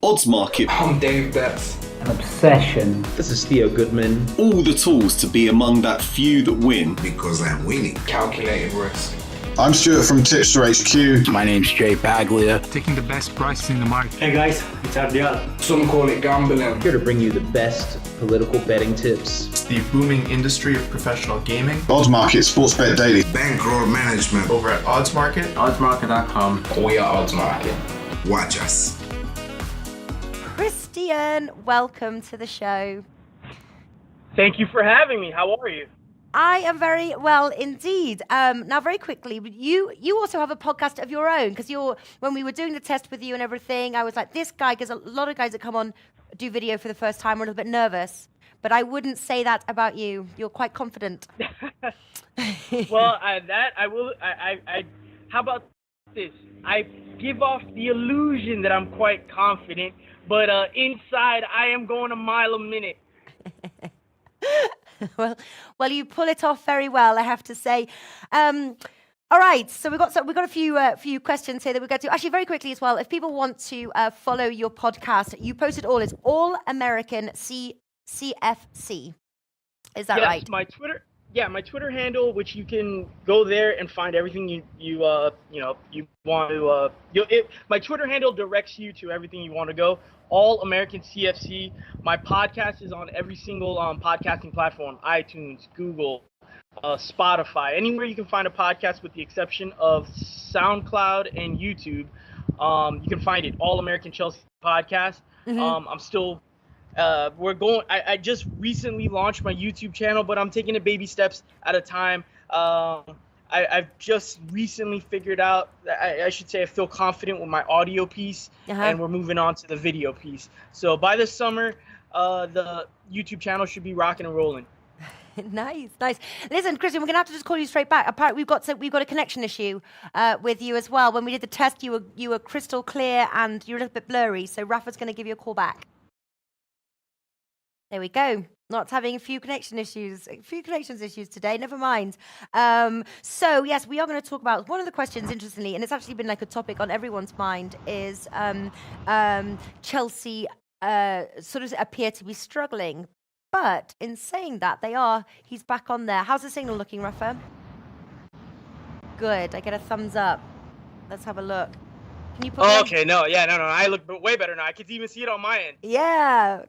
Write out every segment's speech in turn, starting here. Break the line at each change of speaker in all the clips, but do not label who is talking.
odds market.
I'm Dave Betts.
An obsession.
This is Theo Goodman.
All the tools to be among that few that win.
Because I'm winning.
Calculated risk.
I'm Stuart from Tipster HQ.
My name's Jay Paglia.
Taking the best prices in the market.
Hey guys, it's Ardial.
Some call it gambling.
Here to bring you the best political betting tips.
It's the booming industry of professional gaming.
Odds Market, Sports Bet Daily.
Bankroll management.
Over at Odds Market.
Oddsmarket.com.
We are Odds Market.
Watch us.
Christian, welcome to the show.
Thank you for having me. How are you?
I am very well indeed. Now, very quickly, you also have a podcast of your own, because when we were doing the test with you and everything, I was like, this guy, because a lot of guys that come on do video for the first time are a little bit nervous, but I wouldn't say that about you. You're quite confident.
Well, I will. How about this? I give off the illusion that I'm quite confident, but inside I am going a mile a minute.
Well, you pull it off very well, I have to say. All right, so we've got a few questions here that we'll get to. Actually, very quickly as well, if people want to follow your podcast, you post it all. It's All American CFC. Is that right?
My Twitter handle, which you can go there and find everything you want to. My Twitter handle directs you to everything you want to go. All American CFC. My podcast is on every single podcasting platform: iTunes, Google, Spotify, anywhere you can find a podcast, with the exception of SoundCloud and YouTube. You can find it. All American Chelsea podcast. Mm-hmm. I'm still. I just recently launched my YouTube channel, but I'm taking it baby steps at a time. I've just recently figured out, I should say I feel confident with my audio piece, and we're moving on to the video piece. So by this summer, the YouTube channel should be rocking and rolling.
Nice. Listen, Christian, we're gonna have to just call you straight back. Apparently, we've got a connection issue with you as well. When we did the test, you were crystal clear and you're a little bit blurry. So Rafa's gonna give you a call back. There we go. Not having a few connections issues today. Never mind. So yes, we are going to talk about one of the questions, interestingly, and it's actually been like a topic on everyone's mind, is Chelsea sort of appear to be struggling. But in saying that, he's back on there. How's the signal looking, Rafa? Good. I get a thumbs up. Let's have a look. Can you put
okay, no. I look way better now. I can even see it on my end.
Yeah.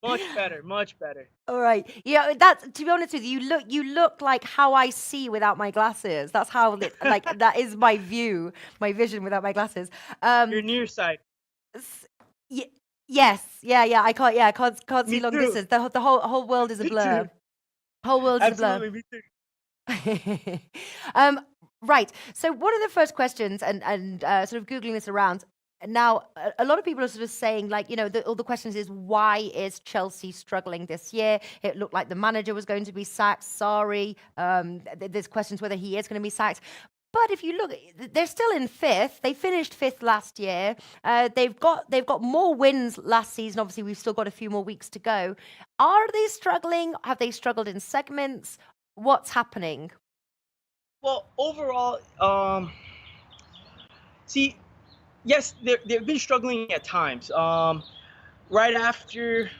Much better.
All right. Yeah, that's, to be honest with you, you look like how I see without my glasses. That's how, that is my vision without my glasses.
You're nearsighted.
Yes. Yeah. I can't see long distance. The whole world is a blur. Whole world is a blur.
Absolutely, me too.
Right. So one of the first questions, and sort of Googling this around, now a lot of people are sort of saying, all the questions is, why is Chelsea struggling this year? It looked like the manager was going to be sacked, Sarri. There's questions whether he is going to be sacked. But if you look, they're still in fifth. They finished fifth last year. They've got more wins last season. Obviously, we've still got a few more weeks to go. Are they struggling? Have they struggled in segments? What's happening?
Well, overall, yes, they've been struggling at times. Right after,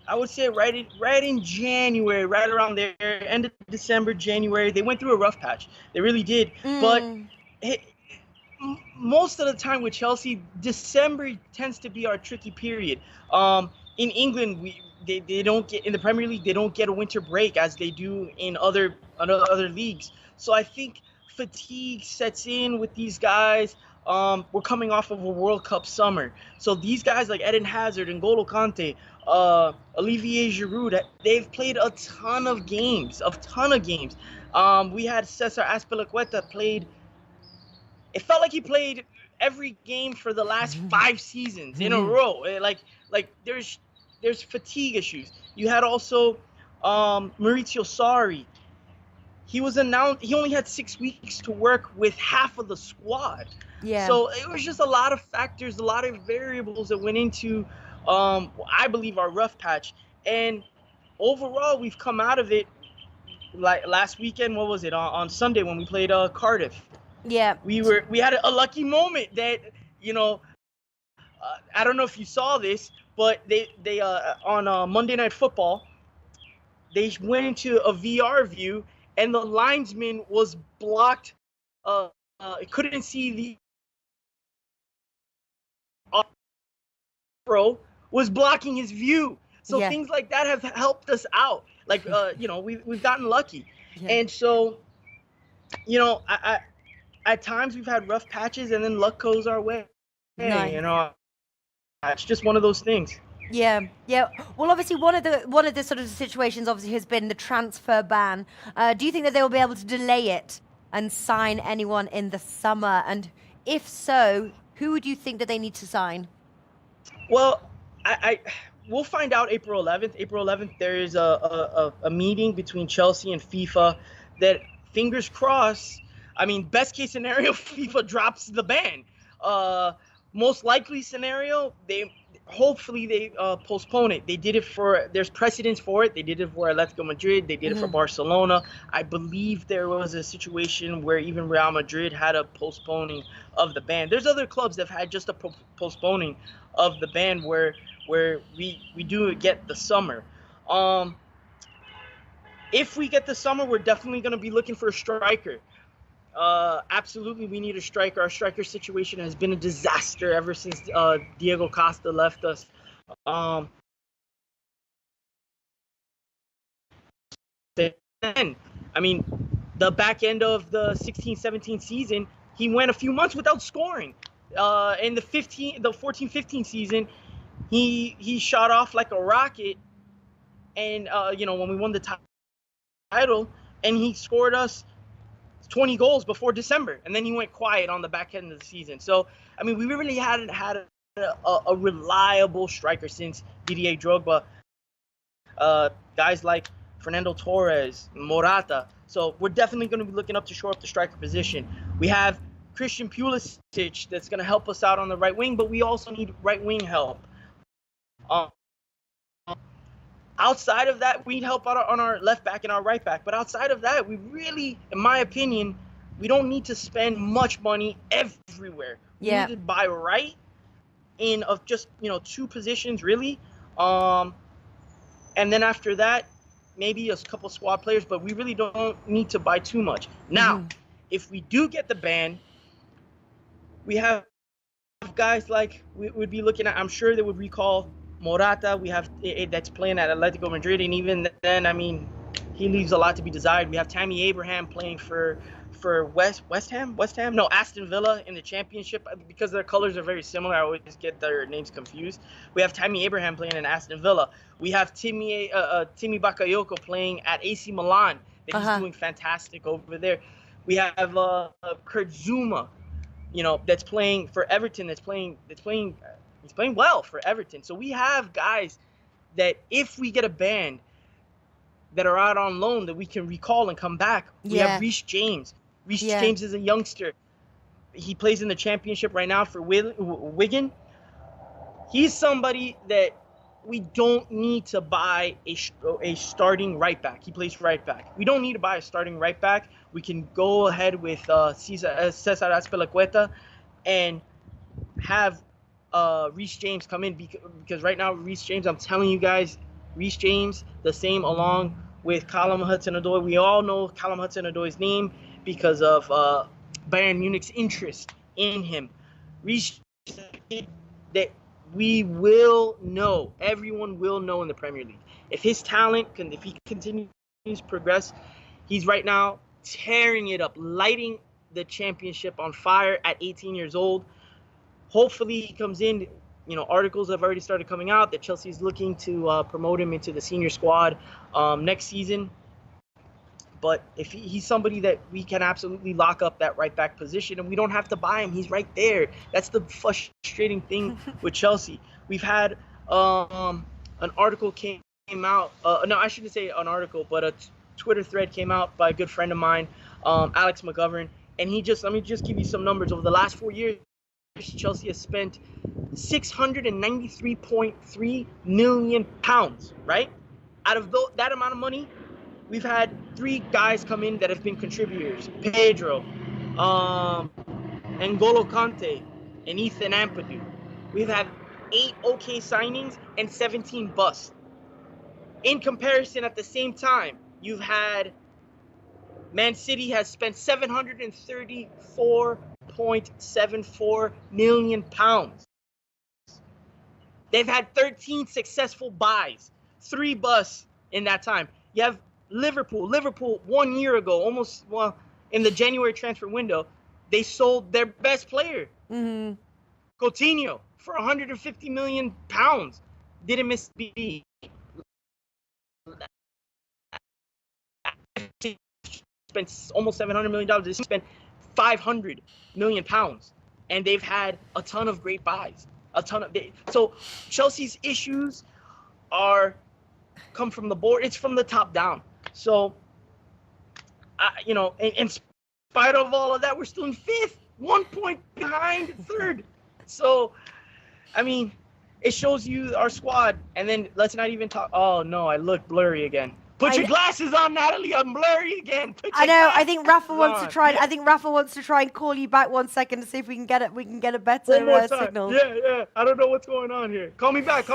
I would say right in January, right around there, end of December, January, they went through a rough patch. They really did. But most of the time with Chelsea, December tends to be our tricky period. In England, they don't get, in the Premier League, they don't get a winter break as they do in other leagues. So I think fatigue sets in with these guys. We're coming off of a World Cup summer. So these guys like Eden Hazard and N'Golo Kante, Olivier Giroud, they've played a ton of games. We had Cesar Azpilicueta played. It felt like he played every game for the last 5 seasons in a row. There's fatigue issues. You had also Maurizio Sarri. He was announced. He only had 6 weeks to work with half of the squad. Yeah. So it was just a lot of factors, a lot of variables that went into, I believe, our rough patch. And overall, we've come out of it. Like last weekend, what was it? On Sunday when we played Cardiff.
Yeah.
We had a lucky moment that I don't know if you saw this, but they on Monday Night Football, they went into a VR view and the linesman was blocked. Couldn't see the pro was blocking his view. So things like that have helped us out. Like we've gotten lucky, and so I at times we've had rough patches and then luck goes our way.
Nice.
It's just one of those things.
Yeah. Well, obviously, one of the sort of situations obviously has been the transfer ban. Do you think that they will be able to delay it and sign anyone in the summer? And if so, who would you think that they need to sign?
Well, we'll find out April 11th. April 11th, there is a meeting between Chelsea and FIFA that, fingers crossed, I mean, best case scenario, FIFA drops the ban. Most likely scenario, hopefully they postpone it. They did it there's precedence for it. They did it for Atletico Madrid. They did it for Barcelona. I believe there was a situation where even Real Madrid had a postponing of the ban. There's other clubs that have had just a postponing of the ban where we do get the summer. If we get the summer, we're definitely going to be looking for a striker. Absolutely, we need a striker. Our striker situation has been a disaster ever since Diego Costa left us. Then, I mean, the back end of the 16-17 season, he went a few months without scoring. In the 14-15 season, he shot off like a rocket, and when we won the title, and he scored us 20 goals before December, and then he went quiet on the back end of the season. So, I mean, we really hadn't had a reliable striker since Didier Drogba. Guys like Fernando Torres, Morata. So we're definitely going to be looking up to shore up the striker position. We have Christian Pulisic that's going to help us out on the right wing, but we also need right wing help. Outside of that, we need help out on our left back and our right back. But outside of that, we really, in my opinion, we don't need to spend much money everywhere. We need to buy right in of just, two positions, really. And then after that, maybe a couple squad players, but we really don't need to buy too much. Now, if we do get the ban, we have guys like we would be looking at, I'm sure they would recall Morata. We have that's playing at Atletico Madrid, and even then, I mean, he leaves a lot to be desired. We have Tammy Abraham playing for Aston Villa in the Championship, because their colors are very similar. I always get their names confused. We have Tammy Abraham playing in Aston Villa. We have Timmy Bakayoko playing at AC Milan. That he's doing fantastic over there. We have Kurt Zouma, that's playing for Everton. He's playing well for Everton. So we have guys that, if we get a ban, that are out on loan that we can recall and come back. We have Reece James. James is a youngster. He plays in the Championship right now for Wigan. He's somebody that we don't need to buy a starting right back. He plays right back. We don't need to buy a starting right back. We can go ahead with Cesar Azpilicueta and have Reece James come in, because right now Reece James, I'm telling you guys, Reece James, the same along with Callum Hudson-Odoi. We all know Callum Hudson-Odoi's name because of Bayern Munich's interest in him. Reece, that we will know, everyone will know in the Premier League. If his talent, if he continues to progress, he's right now tearing it up, lighting the Championship on fire at 18 years old. Hopefully he comes in. Articles have already started coming out that Chelsea is looking to promote him into the senior squad next season. But if he's somebody that we can absolutely lock up that right back position, and we don't have to buy him. He's right there. That's the frustrating thing with Chelsea. We've had an article came out. No, I shouldn't say an article, but a Twitter thread came out by a good friend of mine, Alex McGovern, and let me just give you some numbers. Over the last 4 years, Chelsea has spent £693.3 million, right? Out of that amount of money, we've had 3 guys come in that have been contributors: Pedro, N'Golo Kante, and Ethan Ampadu. we've had 8 okay signings and 17 busts. In comparison, at the same time, you've had Man City has spent £734.74 million. They've had 13 successful buys, 3 busts in that time. You have Liverpool 1 year ago, in the January transfer window, they sold their best player, Coutinho, for £150 million. Didn't miss a beat. Spent almost $700 million. They spent £500 million, and they've had a ton of great buys. So Chelsea's issues come from the board. It's from the top down. So, in spite of all of that, we're still in 5th, 1 point behind 3rd. So, I mean, it shows you our squad. And then let's not even talk. Oh no, I look blurry again. Put your glasses on, Natalie. I'm blurry again.
I know. I think Rafa wants to try. I think Rafa wants to try and call you back 1 second to see if we can get it. We can get a better signal.
Yeah. I don't know what's going on here. Call me back.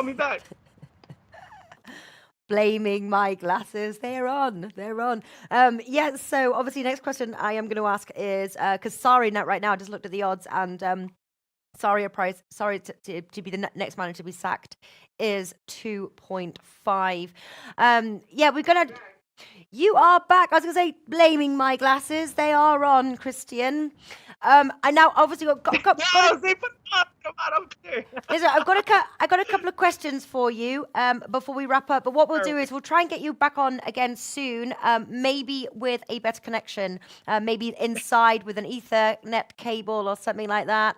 Blaming my glasses. They're on. Yeah. So obviously, next question I am going to ask is because Sarri right now I just looked at the odds and Sarri to be the next manager to be sacked is 2.5. Yeah, we're gonna. You are back. I was gonna say blaming my glasses. They are on, Christian. I now obviously got Listen, I got a couple of questions for you before we wrap up. But what we'll do is we'll try and get you back on again soon. Maybe with a better connection. Maybe inside with an Ethernet cable or something like that.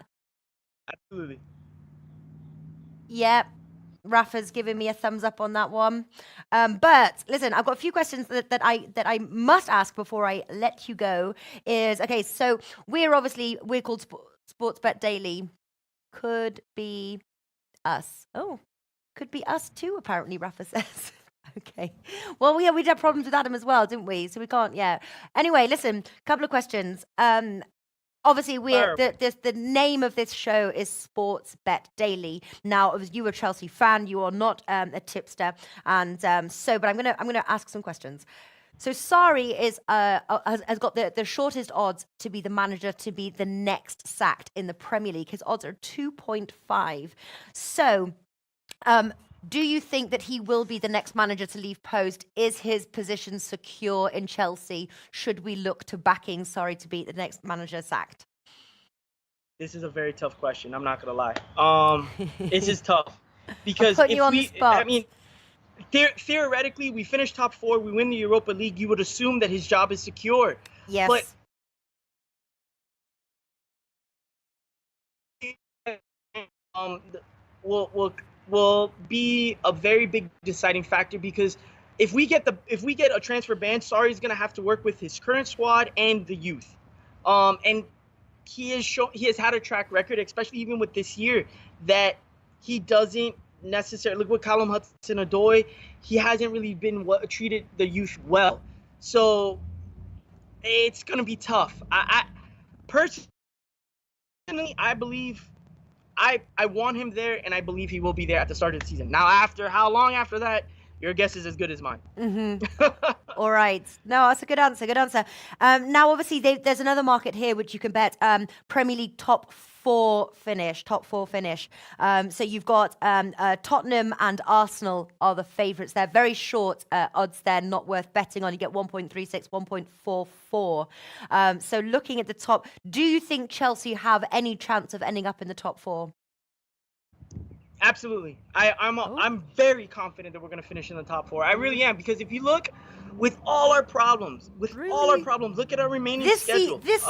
Absolutely.
Yep. Rafa's giving me a thumbs up on that one. But listen, I've got a few questions that I must ask before I let you go. Okay, so we're called Sportsbet Daily. Could be us. Oh, could be us too, apparently, Rafa says. Okay. Well, we had problems with Adam as well, didn't we? So we can't, yeah. Anyway, listen, couple of questions. Obviously, the name of this show is Sports Bet Daily. Now, as you are a Chelsea fan, you are not a tipster, and but I'm gonna ask some questions. So Sarri has got the shortest odds to be the manager to be the next sacked in the Premier League. His odds are 2.5. So, do you think that he will be the next manager to leave post? Is his position secure in Chelsea? Should we look to backing Sarri to be the next manager sacked?
This is a very tough question. I'm not gonna lie. This is tough because theoretically, we finish top 4, we win the Europa League. You would assume that his job is secure.
Yes.
But will be a very big deciding factor because if we get a transfer ban, Sarri's gonna have to work with his current squad and the youth. And he has had a track record, especially even with this year, that he doesn't necessarily look with Callum Hudson-Odoi. He hasn't really been treated the youth well, so it's gonna be tough. I personally, I believe. I want him there, and I believe he will be there at the start of the season. Now, how long after that, your guess is as good as mine.
All right. No, that's a good answer. Now, obviously, there's another market here which you can bet. Premier League top four finish. So you've got Tottenham and Arsenal are the favourites. They're very short odds. They're not worth betting on. You get 1.36, 1.44. So looking at the top, do you think Chelsea have any chance of ending up in the top 4?
Absolutely. I'm very confident that we're going to finish in the top 4. I really am, because if you look with all our problems, look at our remaining schedule.
This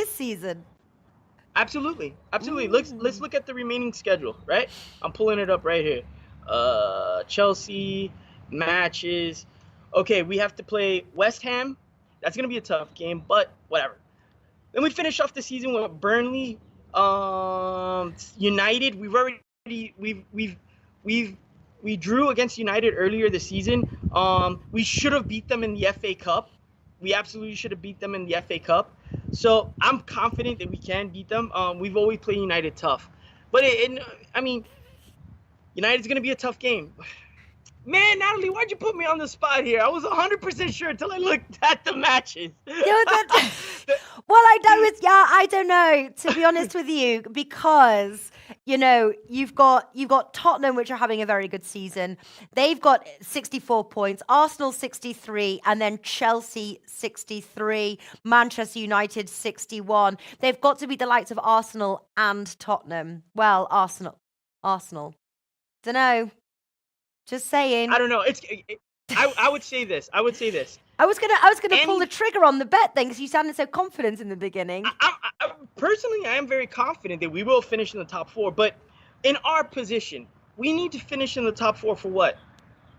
season.
Absolutely. Let's look at the remaining schedule, right? I'm pulling it up right here. Chelsea matches. Okay, we have to play West Ham. That's going to be a tough game, but whatever. Then we finish off the season with Burnley, United. We drew against United earlier this season. We should have beat them in the FA Cup. We absolutely should have beat them in the FA Cup. So I'm confident that we can beat them. We've always played United tough. But I mean, United's gonna be a tough game. Man, Natalie, why'd you put me on the spot here? I was 100% sure until I looked at the matches.
Well, I don't know, to be honest with you, because, you know, you've got Tottenham, which are having a very good season. They've got 64 points, Arsenal 63, and then Chelsea 63, Manchester United 61. They've got to beat the likes of Arsenal and Tottenham. Well, Arsenal. Don't know. Just saying.
I don't know. I would say this. I was
gonna pull the trigger on the bet then, because you sounded so confident in the beginning.
Personally, I am very confident that we will finish in the top 4. But in our position, we need to finish in the top 4 for what?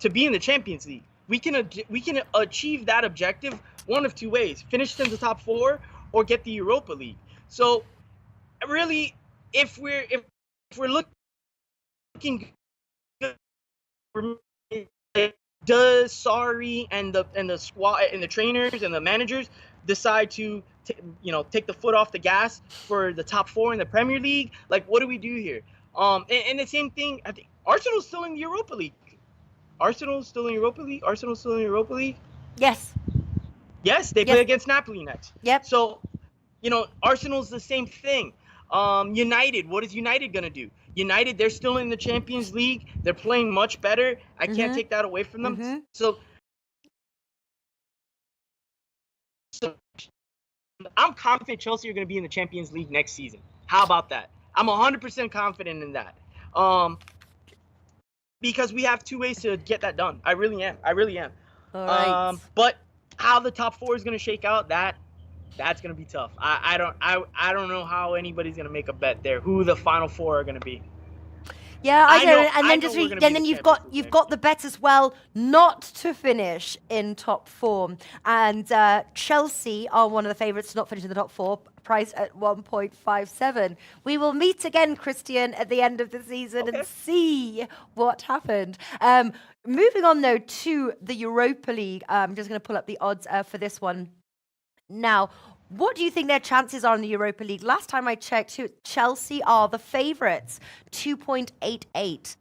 To be in the Champions League. We can achieve that objective one of two ways: finish in the top 4 or get the Europa League. So, really, if we're looking. Does Sarri and the squad and the trainers and the managers decide to take the foot off the gas for the top 4 in the Premier League? Like, what do we do here? And the same thing, I think Arsenal's still in the Europa League. Arsenal's still in Europa League. Yes, they play against Napoli next.
Yep.
So, Arsenal's the same thing. United, what is United gonna do? United, they're still in the Champions League. They're playing much better. I can't take that away from them. So I'm confident Chelsea are going to be in the Champions League next season. How about that? I'm 100% confident in that. Because we have two ways to get that done. I really am.
All right.
But how the top 4 is going to shake out, that's going to be tough. I don't know how anybody's going to make a bet there, who the final 4 are going to be.
Yeah, I don't. And then you've got the bet as well not to finish in top 4. And Chelsea are one of the favourites to not finish in the top 4, priced at 1.57. We will meet again, Christian, at the end of the season and see what happened. Moving on, though, to the Europa League. I'm just going to pull up the odds for this one. Now, what do you think their chances are in the Europa League? Last time I checked, Chelsea are the favourites, 2.88.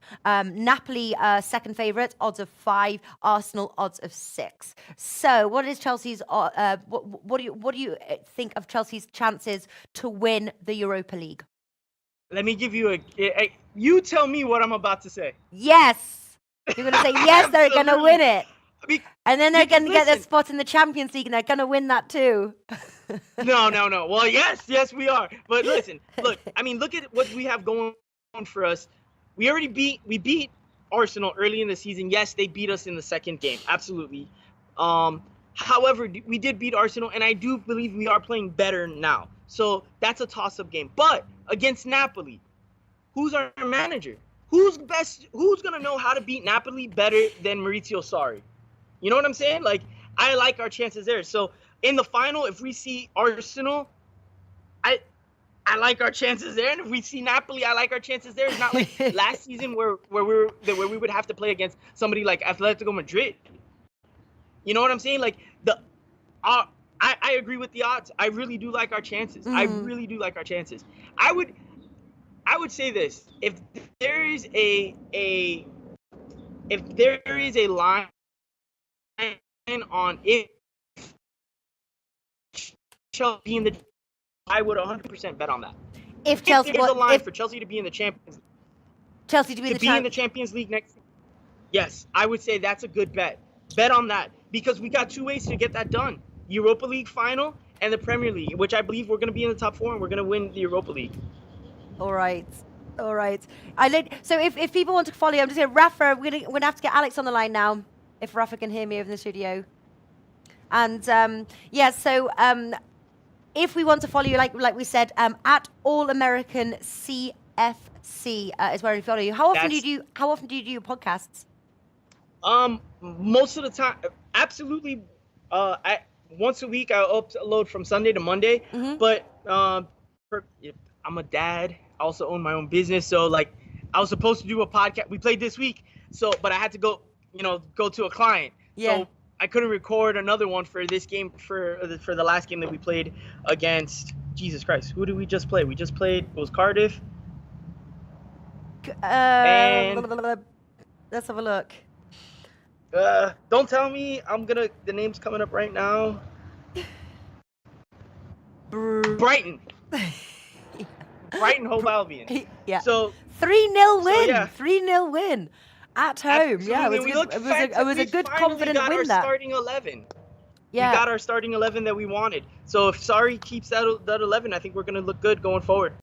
Napoli, second favourite, odds of 5. Arsenal, odds of 6. So, what is Chelsea's? What do you think of Chelsea's chances to win the Europa League?
Let me give you you tell me what I'm about to say.
Yes, you're going to say yes. They're going to win it. And then they're going to get their spot in the Champions League, and they're going to win that too.
No. Well, yes, we are. But listen, look at what we have going on for us. We beat Arsenal early in the season. Yes, they beat us in the second game. Absolutely. However, we did beat Arsenal, and I do believe we are playing better now. So that's a toss-up game. But against Napoli, who's our manager? Who's going to know how to beat Napoli better than Maurizio Sarri? You know what I'm saying? Like, I like our chances there. So in the final, if we see Arsenal, I like our chances there. And if we see Napoli, I like our chances there. It's not like last season where we would have to play against somebody like Atletico Madrid. You know what I'm saying? Like, I agree with the odds. I really do like our chances. I really do like our chances. I would say this: if there is a line on if Chelsea in the, I would 100% bet on that. If there's a line for Chelsea to be in the Champions, in the Champions League next, yes, I would say that's a good bet. Bet on that, because we got two ways to get that done: Europa League final and the Premier League, which I believe we're going to be in the top 4 and we're going to win the Europa League.
All right. So if people want to follow you, I'm just going to Rafa. We're going to have to get Alex on the line now, if Rafa can hear me over the studio. And so if we want to follow you, like we said, at All American CFC is where we follow you. How often do you do your podcasts?
Most of the time, absolutely. Once a week, I upload from Sunday to Monday. But I'm a dad. I also own my own business, so like I was supposed to do a podcast. We played this week, but I had to go to a client.
Yeah.
So I couldn't record another one for this game for the last game that we played against. Jesus Christ, who did we just play? We just played. It was Cardiff. And-
Let's have a look.
Don't tell me the name's coming up right now. Brighton. Brighton Hove Albion.
Yeah.
So
3-0 win.
yeah.
3-0 win at home. Yeah,
absolutely,
it was a good confident
got
win.
our
That.
starting 11.
Yeah.
We got our starting 11 that we wanted. So if Sarri keeps that 11, I think we're going to look good going forward.